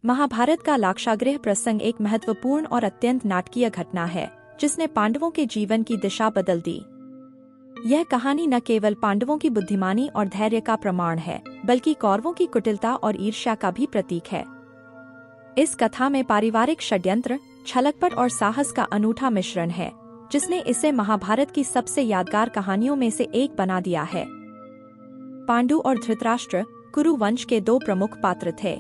महाभारत का लाक्षागृह प्रसंग एक महत्वपूर्ण और अत्यंत नाटकीय घटना है जिसने पांडवों के जीवन की दिशा बदल दी। यह कहानी न केवल पांडवों की बुद्धिमानी और धैर्य का प्रमाण है, बल्कि कौरवों की कुटिलता और ईर्ष्या का भी प्रतीक है। इस कथा में पारिवारिक षड्यंत्र, छलकपट और साहस का अनूठा मिश्रण है, जिसने इसे महाभारत की सबसे यादगार कहानियों में से एक बना दिया है। पांडु और धृतराष्ट्र कुरु वंश के दो प्रमुख पात्र थे।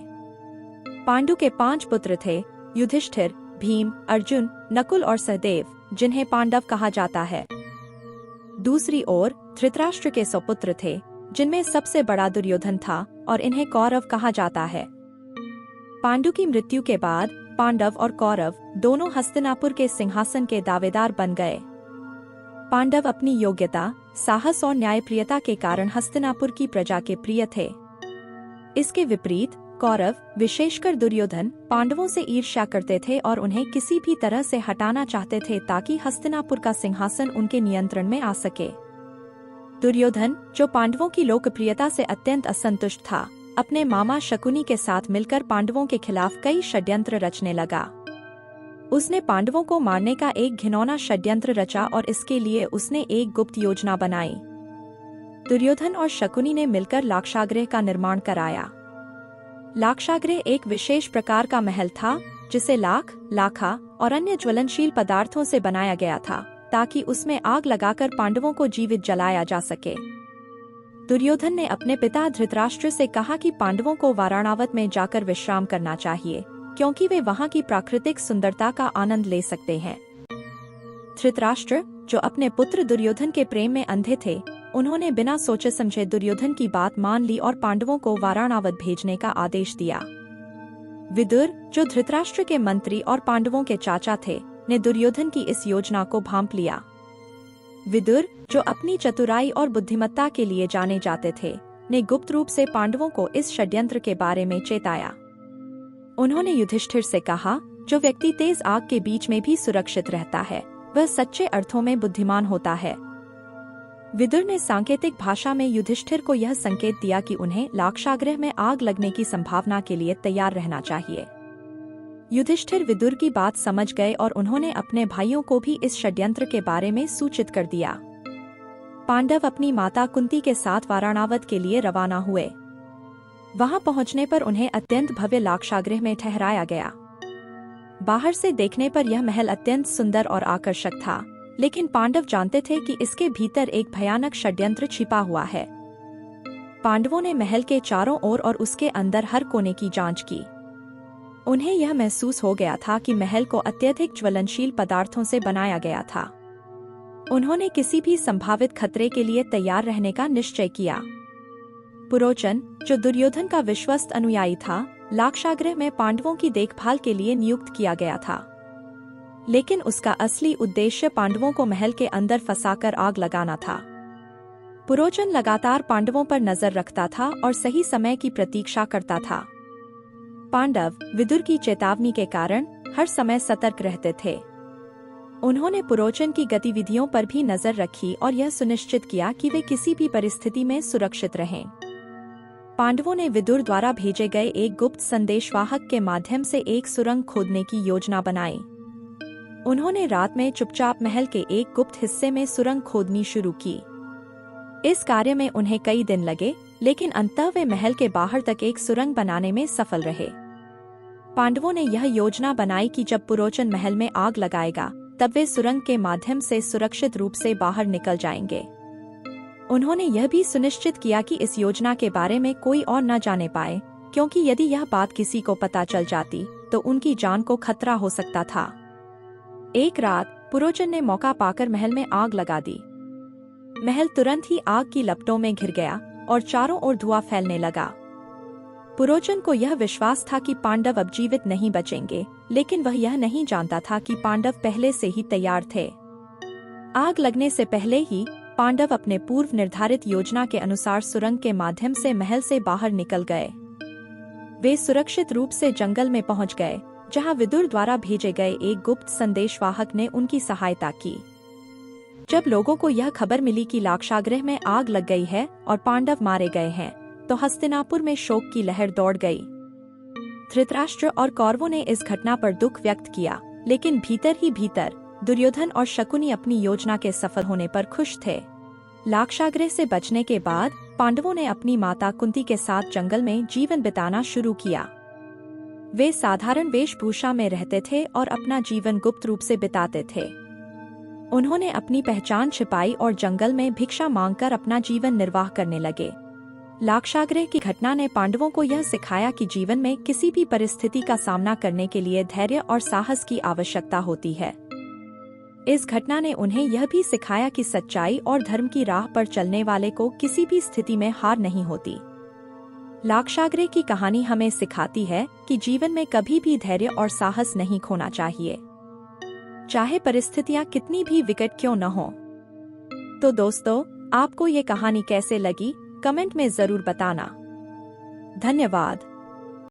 पांडु के 5 पुत्र थे: युधिष्ठिर, भीम, अर्जुन, नकुल और सहदेव, जिन्हें पांडव कहा जाता है। दूसरी ओर धृतराष्ट्र के 100 पुत्र थे, जिनमें सबसे बड़ा दुर्योधन था और इन्हें कौरव कहा जाता है। पांडु की मृत्यु के बाद पांडव और कौरव दोनों हस्तिनापुर के सिंहासन के दावेदार बन गए। पांडव अपनी योग्यता, साहस और न्यायप्रियता के कारण हस्तिनापुर की प्रजा के प्रिय थे। इसके विपरीत कौरव, विशेषकर दुर्योधन, पांडवों से ईर्ष्या करते थे और उन्हें किसी भी तरह से हटाना चाहते थे ताकि हस्तिनापुर का सिंहासन उनके नियंत्रण में आ सके। दुर्योधन, जो पांडवों की लोकप्रियता से अत्यंत असंतुष्ट था, अपने मामा शकुनी के साथ मिलकर पांडवों के खिलाफ कई षड्यंत्र रचने लगा। उसने पांडवों को मारने का एक घिनौना षड्यंत्र रचा और इसके लिए उसने एक गुप्त योजना बनाई। दुर्योधन और शकुनी ने मिलकर लाक्षागृह का निर्माण कराया। लाक्षागृह एक विशेष प्रकार का महल था, जिसे लाख, लाखा और अन्य ज्वलनशील पदार्थों से बनाया गया था, ताकि उसमें आग लगाकर पांडवों को जीवित जलाया जा सके। दुर्योधन ने अपने पिता धृतराष्ट्र से कहा कि पांडवों को वाराणावत में जाकर विश्राम करना चाहिए, क्योंकि वे वहां की प्राकृतिक सुंदरता का आनंद ले सकते हैं। धृतराष्ट्र, जो अपने पुत्र दुर्योधन के प्रेम में अंधे थे, उन्होंने बिना सोचे समझे दुर्योधन की बात मान ली और पांडवों को वाराणावत भेजने का आदेश दिया। विदुर, जो धृतराष्ट्र के मंत्री और पांडवों के चाचा थे, ने दुर्योधन की इस योजना को भांप लिया। विदुर, जो अपनी चतुराई और बुद्धिमत्ता के लिए जाने जाते थे, ने गुप्त रूप से पांडवों को इस षड्यंत्र के बारे में चेताया। उन्होंने युधिष्ठिर से कहा, जो व्यक्ति तेज आग के बीच में भी सुरक्षित रहता है, वह सच्चे अर्थों में बुद्धिमान होता है। विदुर ने सांकेतिक भाषा में युधिष्ठिर को यह संकेत दिया कि उन्हें लाक्षागृह में आग लगने की संभावना के लिए तैयार रहना चाहिए। युधिष्ठिर विदुर की बात समझ गए और उन्होंने अपने भाइयों को भी इस षड्यंत्र के बारे में सूचित कर दिया। पांडव अपनी माता कुंती के साथ वाराणावत के लिए रवाना हुए। वहां पहुंचने पर उन्हें अत्यंत भव्य लाक्षागृह में ठहराया गया। बाहर से देखने पर यह महल अत्यंत सुंदर और आकर्षक था, लेकिन पांडव जानते थे कि इसके भीतर एक भयानक षड्यंत्र छिपा हुआ है। पांडवों ने महल के चारों ओर और उसके अंदर हर कोने की जांच की। उन्हें यह महसूस हो गया था कि महल को अत्यधिक ज्वलनशील पदार्थों से बनाया गया था। उन्होंने किसी भी संभावित खतरे के लिए तैयार रहने का निश्चय किया। पुरोचन, जो दुर्योधन का विश्वस्त अनुयायी था, लाक्षागृह में पांडवों की देखभाल के लिए नियुक्त किया गया था, लेकिन उसका असली उद्देश्य पांडवों को महल के अंदर फंसाकर आग लगाना था। पुरोचन लगातार पांडवों पर नजर रखता था और सही समय की प्रतीक्षा करता था। पांडव विदुर की चेतावनी के कारण हर समय सतर्क रहते थे। उन्होंने पुरोचन की गतिविधियों पर भी नजर रखी और यह सुनिश्चित किया कि वे किसी भी परिस्थिति में सुरक्षित रहें। पांडवों ने विदुर द्वारा भेजे गए एक गुप्त संदेशवाहक के माध्यम से एक सुरंग खोदने की योजना बनाई। उन्होंने रात में चुपचाप महल के एक गुप्त हिस्से में सुरंग खोदनी शुरू की। इस कार्य में उन्हें कई दिन लगे, लेकिन अंततः वे महल के बाहर तक एक सुरंग बनाने में सफल रहे। पांडवों ने यह योजना बनाई कि जब पुरोचन महल में आग लगाएगा, तब वे सुरंग के माध्यम से सुरक्षित रूप से बाहर निकल जाएंगे। उन्होंने यह भी सुनिश्चित किया कि इस योजना के बारे में कोई और न जाने पाए, क्योंकि यदि यह बात किसी को पता चल जाती तो उनकी जान को खतरा हो सकता था। एक रात पुरोचन ने मौका पाकर महल में आग लगा दी। महल तुरंत ही आग की लपटों में घिर गया और चारों ओर धुआं फैलने लगा। पुरोचन को यह विश्वास था कि पांडव अब जीवित नहीं बचेंगे, लेकिन वह यह नहीं जानता था कि पांडव पहले से ही तैयार थे। आग लगने से पहले ही पांडव अपने पूर्व निर्धारित योजना के अनुसार सुरंग के माध्यम से महल से बाहर निकल गए। वे सुरक्षित रूप से जंगल में पहुंच गए, जहां विदुर द्वारा भेजे गए एक गुप्त संदेशवाहक ने उनकी सहायता की। जब लोगों को यह खबर मिली कि लाक्षागृह में आग लग गई है और पांडव मारे गए हैं, तो हस्तिनापुर में शोक की लहर दौड़ गई। धृतराष्ट्र और कौरवों ने इस घटना पर दुख व्यक्त किया, लेकिन भीतर ही भीतर दुर्योधन और शकुनी अपनी योजना के सफल होने पर खुश थे। लाक्षागृह से बचने के बाद पांडवों ने अपनी माता कुंती के साथ जंगल में जीवन बिताना शुरू किया। वे साधारण वेशभूषा में रहते थे और अपना जीवन गुप्त रूप से बिताते थे। उन्होंने अपनी पहचान छिपाई और जंगल में भिक्षा मांगकर अपना जीवन निर्वाह करने लगे। लाक्षागृह की घटना ने पांडवों को यह सिखाया कि जीवन में किसी भी परिस्थिति का सामना करने के लिए धैर्य और साहस की आवश्यकता होती है। इस घटना ने उन्हें यह भी सिखाया कि सच्चाई और धर्म की राह पर चलने वाले को किसी भी स्थिति में हार नहीं होती। लाक्षागृह की कहानी हमें सिखाती है कि जीवन में कभी भी धैर्य और साहस नहीं खोना चाहिए, चाहे परिस्थितियां कितनी भी विकट क्यों न हो। तो दोस्तों, आपको ये कहानी कैसे लगी, कमेंट में जरूर बताना। धन्यवाद।